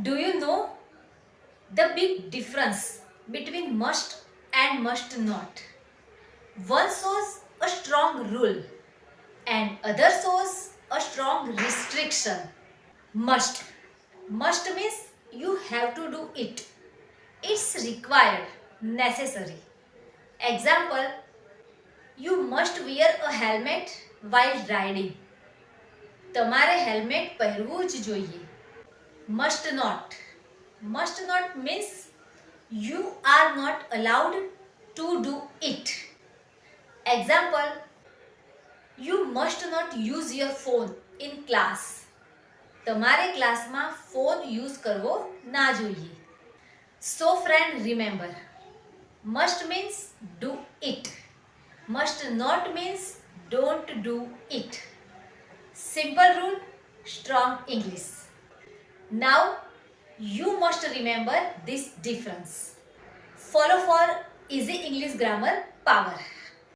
Do you know the big difference between must and must not? One shows a strong rule and other shows a strong restriction. Must. Must means you have to do it. It's required, necessary. Example, you must wear a helmet while riding. તમારે helmet પહેરવું જ જોઈએ. Must not. Must not means you are not allowed to do it. Example, you must not use your phone in class. તમારે ક્લાસમાં phone use કરવો ના જોઈએ. So friend, remember, must means do it. Must not means don't do it. Simple rule, strong English. Now you must remember this difference. Follow for easy English grammar power.